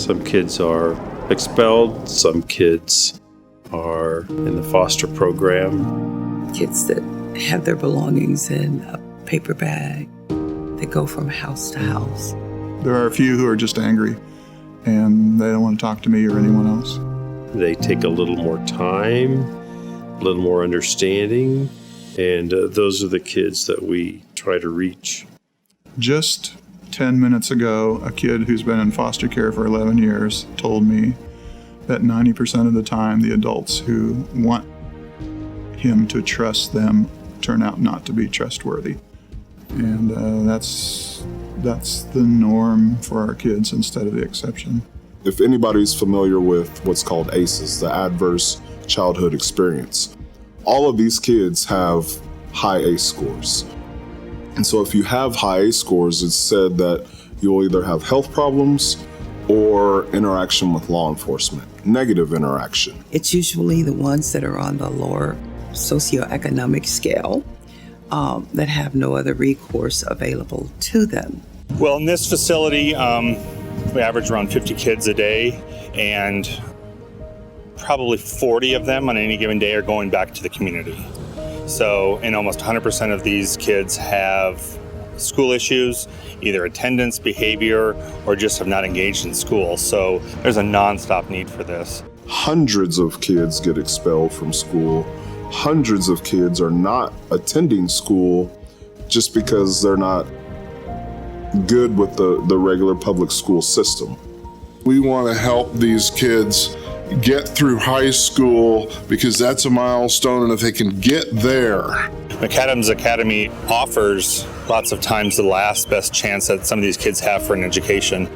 Some kids are expelled, some kids are in the foster program. Kids that have their belongings in a paper bag, that go from house to house. There are a few who are just angry and they don't want to talk to me or anyone else. They take a little more time, a little more understanding, and those are the kids that we try to reach. Just 10 minutes ago, a kid who's been in foster care for 11 years told me that 90% of the time the adults who want him to trust them turn out not to be trustworthy. And that's the norm for our kids instead of the exception. If anybody's familiar with what's called ACEs, the Adverse Childhood Experience, all of these kids have high ACE scores. And so if you have high ACE scores, it's said that you'll either have health problems or interaction with law enforcement, negative interaction. It's usually the ones that are on the lower socioeconomic scale that have no other recourse available to them. Well, in this facility, we average around 50 kids a day, and probably 40 of them on any given day are going back to the community. So, and almost 100% of these kids have school issues, either attendance, behavior, or just have not engaged in school. So there's a nonstop need for this. Hundreds of kids get expelled from school. Hundreds of kids are not attending school just because they're not good with the regular public school system. We want to help these kids get through high school because that's a milestone, and if they can get there. McAdams Academy offers lots of times the last best chance that some of these kids have for an education.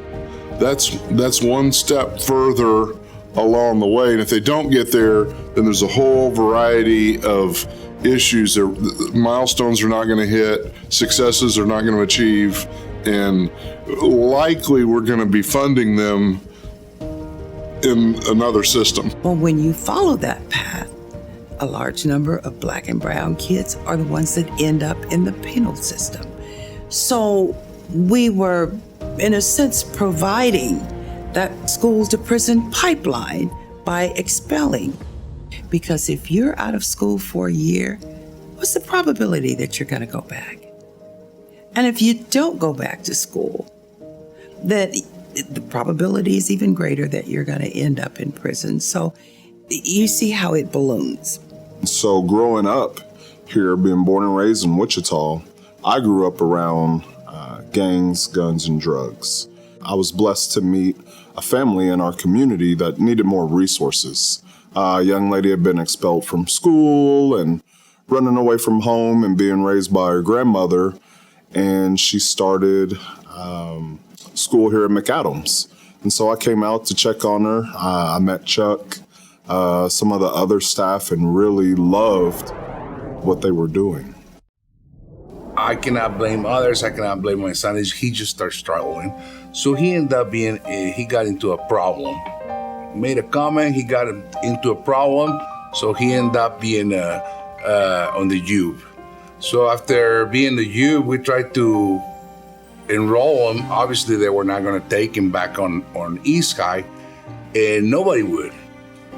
That's one step further along the way, and if they don't get there, then there's a whole variety of issues. Milestones are not going to hit, successes are not going to achieve, and likely we're going to be funding them in another system. Well, when you follow that path, a large number of Black and brown kids are the ones that end up in the penal system. So we were, in a sense, providing that school to prison pipeline by expelling. Because if you're out of school for a year, what's the probability that you're going to go back? And if you don't go back to school, then the probability is even greater that you're going to end up in prison. So you see how it balloons. So growing up here, being born and raised in Wichita, I grew up around gangs, guns, and drugs. I was blessed to meet a family in our community that needed more resources. A young lady had been expelled from school and running away from home and being raised by her grandmother, and she started school here at McAdams. And so I came out to check on her. I met Chuck, some of the other staff, and really loved what they were doing. I cannot blame others. I cannot blame my son. He just started struggling. So he ended up he got into a problem. Made a comment, he got into a problem. So he ended up being on the U. So after being the U, we tried to enroll him. Obviously, they were not going to take him back on East High, and nobody would.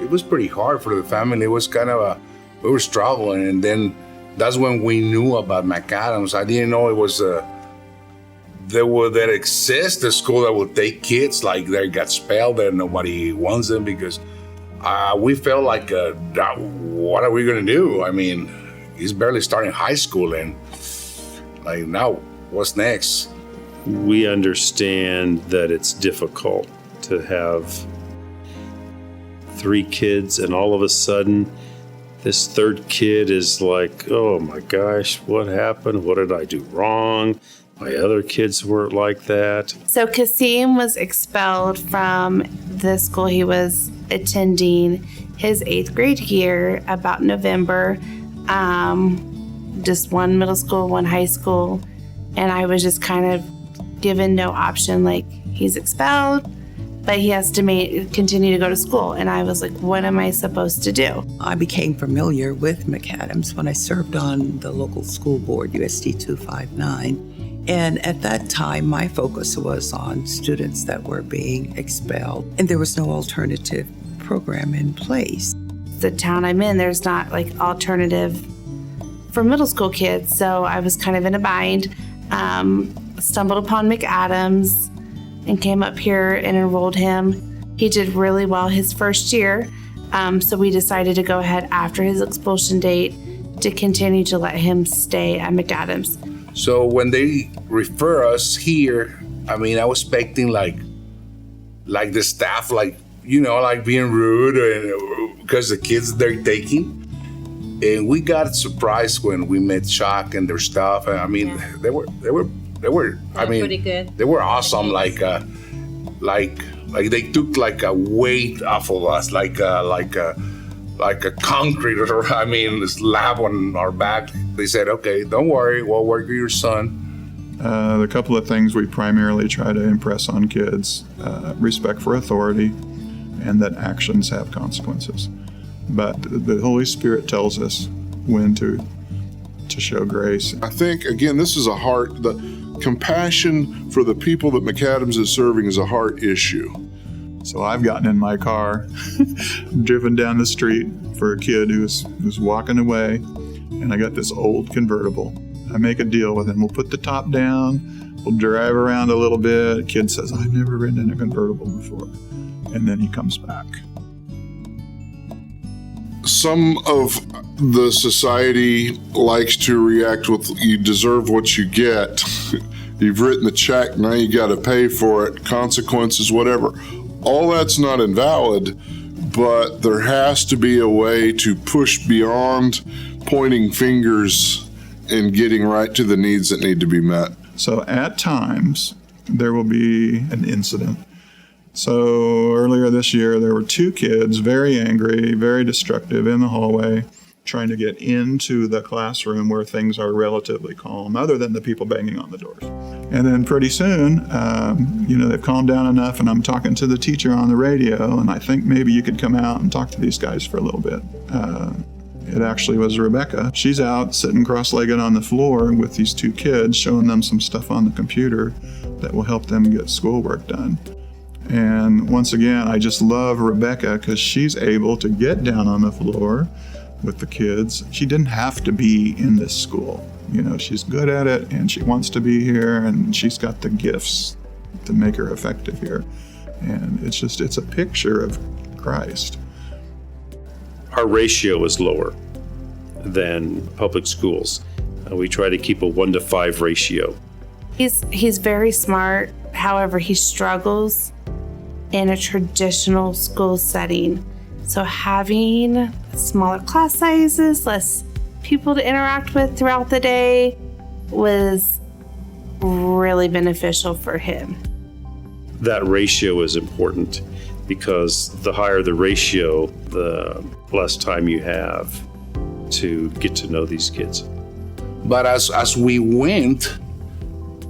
It was pretty hard for the family. It was kind of we were struggling, and then that's when we knew about McAdams. I didn't know it was that exists a school that will take kids like they got expelled and nobody wants them, because we felt like, what are we going to do? I mean, he's barely starting high school, and like, now what's next? We understand that it's difficult to have 3 kids, and all of a sudden this third kid is like, oh my gosh, what happened? What did I do wrong? My other kids weren't like that. So Kasim was expelled from the school he was attending his 8th grade year about November. Just one middle school, one high school. And I was just kind of given no option, like, he's expelled, but he has to continue to go to school. And I was like, what am I supposed to do? I became familiar with McAdams when I served on the local school board, USD 259. And at that time, my focus was on students that were being expelled, and there was no alternative program in place. The town I'm in, there's not like alternative for middle school kids, so I was kind of in a bind. Stumbled upon McAdams and came up here and enrolled him. He did really well his first year, so we decided to go ahead after his expulsion date to continue to let him stay at McAdams. So when they refer us here, I mean, I was expecting like the staff, like being rude, because the kids they're taking. And we got surprised when we met Shock and their stuff. I mean, they were. I mean, pretty good. They were awesome. Like they took like a weight off of us, like a concrete, or I mean, this slab on our back. They said, "Okay, don't worry, we'll work with your son." The couple of things we primarily try to impress on kids: respect for authority, and that actions have consequences. But the Holy Spirit tells us when to show grace. I think, again, this is the compassion for the people that McAdams is serving is a heart issue. So I've gotten in my car, driven down the street for a kid who's walking away, and I got this old convertible. I make a deal with him. We'll put the top down, we'll drive around a little bit. Kid says, I've never ridden in a convertible before. And then he comes back. Some of the society likes to react with, you deserve what you get. You've written the check, now you got to pay for it, consequences, whatever. All that's not invalid, but there has to be a way to push beyond pointing fingers and getting right to the needs that need to be met. So at times, there will be an incident. So earlier this year, there were 2 kids, very angry, very destructive, in the hallway, trying to get into the classroom where things are relatively calm, other than the people banging on the doors. And then pretty soon, they've calmed down enough, and I'm talking to the teacher on the radio, and I think maybe you could come out and talk to these guys for a little bit. It actually was Rebecca. She's out sitting cross-legged on the floor with these 2 kids, showing them some stuff on the computer that will help them get schoolwork done. And once again, I just love Rebecca because she's able to get down on the floor with the kids. She didn't have to be in this school. She's good at it, and she wants to be here, and she's got the gifts to make her effective here. And it's a picture of Christ. Our ratio is lower than public schools. We try to keep a 1-to-5 ratio. He's very smart. However, he struggles in a traditional school setting. So having smaller class sizes, less people to interact with throughout the day was really beneficial for him. That ratio is important because the higher the ratio, the less time you have to get to know these kids. But as we went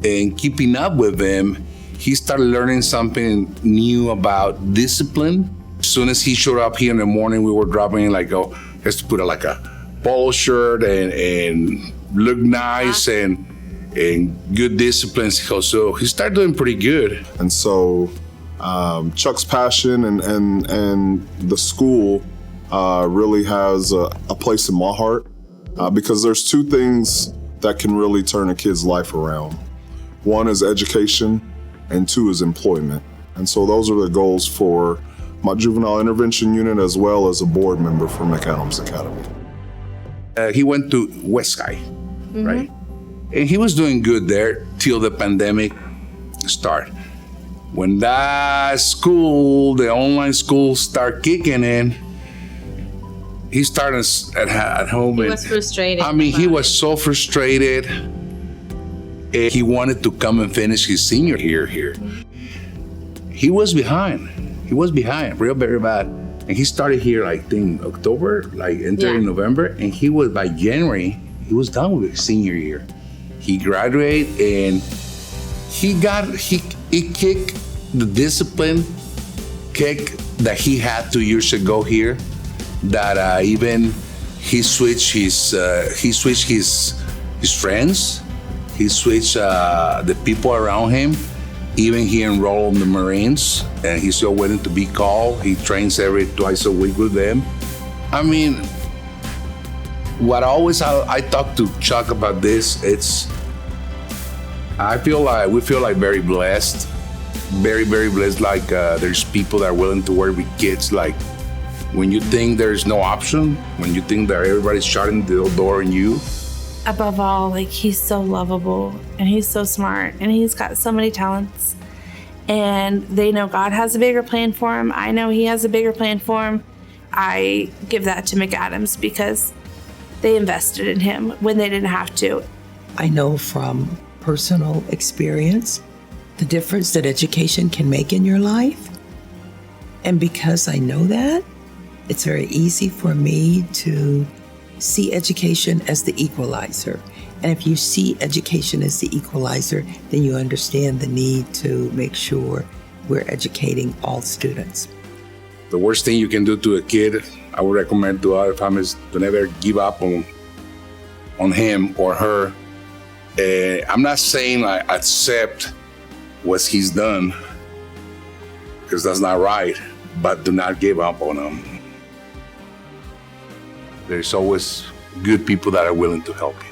and keeping up with them, he started learning something new about discipline. As soon as he showed up here in the morning, we were dropping in he has to put a polo shirt and look nice and good discipline. So he started doing pretty good. And so Chuck's passion and the school really has a place in my heart because there's 2 things that can really turn a kid's life around. 1 is education, and 2 is employment. And so those are the goals for my juvenile intervention unit as well as a board member for McAdams Academy. He went to Westside, right? And he was doing good there till the pandemic started. When that school, the online school, started kicking in, he started at home. He was frustrated. I mean, he was so frustrated. He wanted to come and finish his senior year here. He was behind. Real very bad. And he started here in October, entering November, and by January, he was done with his senior year. He graduated and he kicked the discipline kick that he had 2 years ago here, that even he switched his friends. He switched the people around him. Even he enrolled in the Marines, and he's still waiting to be called. He trains twice a week with them. I mean, what I talk to Chuck about this, we feel like very blessed, very, very blessed. Like there's people that are willing to work with kids. Like when you think there's no option, when you think that everybody's shutting the door on you. Above all, like, he's so lovable and he's so smart and he's got so many talents, and they know God has a bigger plan for him. I know he has a bigger plan for him. I give that to McAdams because they invested in him when they didn't have to. I know from personal experience the difference that education can make in your life. And because I know that, it's very easy for me to see education as the equalizer. And if you see education as the equalizer, then you understand the need to make sure we're educating all students. The worst thing you can do to a kid, I would recommend to other families to never give up on him or her. I'm not saying I accept what he's done, because that's not right, but do not give up on him. There's always good people that are willing to help you.